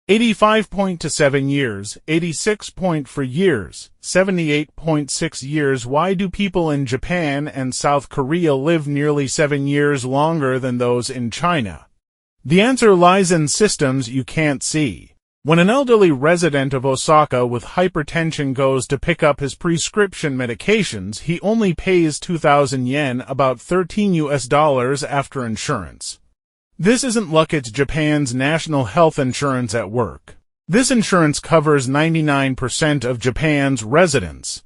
85.7 years, 86.4 years, 78.6 years. Why do people in Japan and South Korea live nearly 7 years longer than those in China? The answer lies in systems you can't see. When an elderly resident of Osaka with hypertension goes to pick up his prescription medications, he only pays 2,000 yen, about $13 after insurance. This isn't luck, it's Japan's national health insurance at work. This insurance covers 99% of Japan's residents.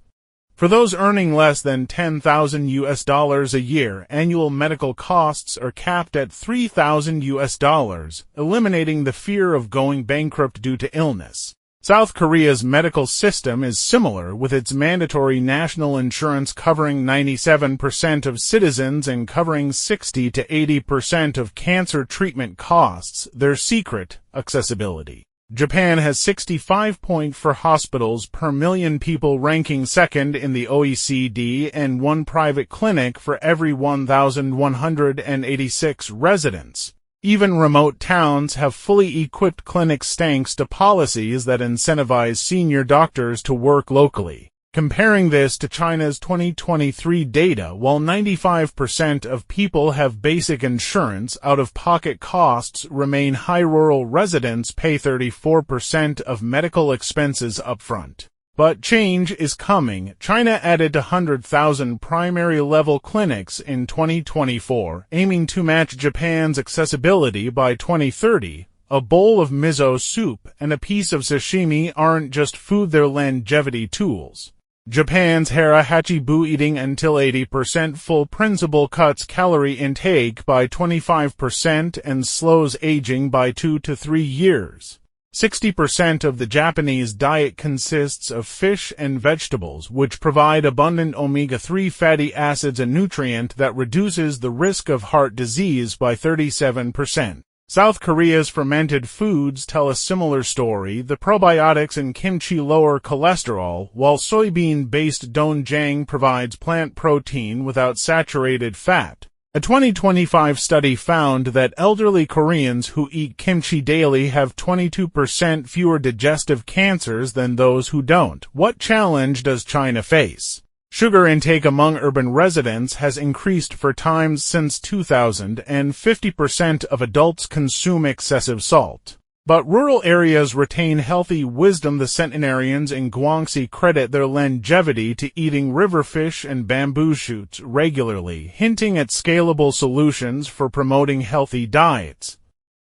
For those earning less than $10,000 a year, annual medical costs are capped at $3,000, eliminating the fear of going bankrupt due to illness. South Korea's medical system is similar, with its mandatory national insurance covering 97% of citizens and covering 60 to 80% of cancer treatment costs. Their secret: accessibility. Japan has 65.4 hospitals per million people, ranking second in the OECD, and one private clinic for every 1,186 residents. Even remote towns have fully equipped clinics thanks to policies that incentivize senior doctors to work locally. Comparing this to China's 2023 data, while 95% of people have basic insurance, out-of-pocket costs remain high. Rural residents pay 34% of medical expenses upfront. But change is coming. China added 100,000 primary-level clinics in 2024, aiming to match Japan's accessibility by 2030. A bowl of miso soup and a piece of sashimi aren't just food, they're longevity tools. Japan's Harahachibu, eating until 80% full principle, cuts calorie intake by 25% and slows aging by 2 to 3 years. 60% of the Japanese diet consists of fish and vegetables, which provide abundant omega-3 fatty acids, a nutrient that reduces the risk of heart disease by 37%. South Korea's fermented foods tell a similar story. The probiotics in kimchi lower cholesterol, while soybean-based doenjang provides plant protein without saturated fat. A 2025 study found that elderly Koreans who eat kimchi daily have 22% fewer digestive cancers than those who don't. What challenge does China face? Sugar intake among urban residents has increased 4 times since 2000, and 50% of adults consume excessive salt. But rural areas retain healthy wisdom. The centenarians in Guangxi credit their longevity to eating river fish and bamboo shoots regularly, hinting at scalable solutions for promoting healthy diets.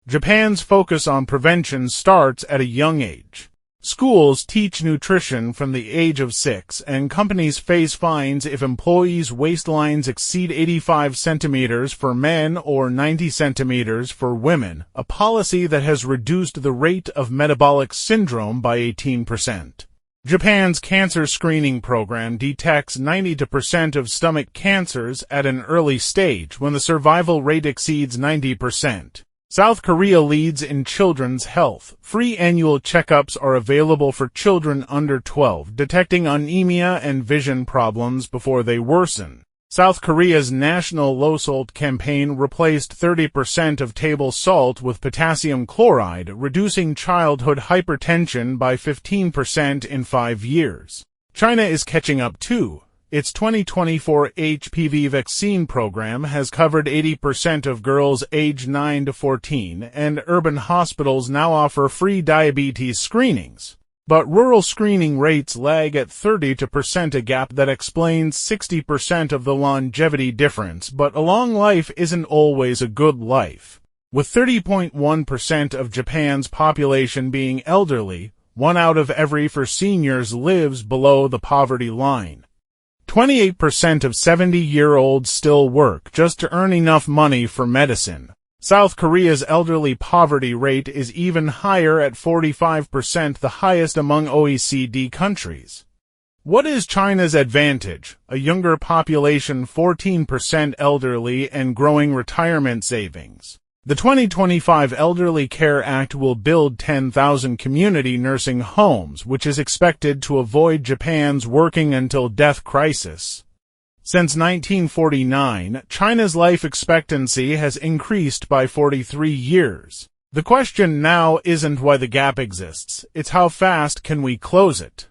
Japan's focus on prevention starts at a young age. Schools teach nutrition from the age of 6, and companies face fines if employees' waistlines exceed 85 centimeters for men or 90 centimeters for women, a policy that has reduced the rate of metabolic syndrome by 18%. Japan's cancer screening program detects 92% of stomach cancers at an early stage, when the survival rate exceeds 90%. South Korea leads in children's health. Free annual checkups are available for children under 12, detecting anemia and vision problems before they worsen. South Korea's national low-salt campaign replaced 30% of table salt with potassium chloride, reducing childhood hypertension by 15% in 5 years. China is catching up too. Its 2024 HPV vaccine program has covered 80% of girls aged 9 to 14, and urban hospitals now offer free diabetes screenings. But rural screening rates lag at 30%, a gap that explains 60% of the longevity difference. But a long life isn't always a good life. With 30.1% of Japan's population being elderly, 1 out of every 4 seniors lives below the poverty line. 28% of 70-year-olds still work just to earn enough money for medicine. South Korea's elderly poverty rate is even higher at 45%, the highest among OECD countries. What is China's advantage? A younger population, 14% elderly, and growing retirement savings. The 2025 Elderly Care Act will build 10,000 community nursing homes, which is expected to avoid Japan's working until death crisis. Since 1949, China's life expectancy has increased by 43 years. The question now isn't why the gap exists, it's how fast can we close it.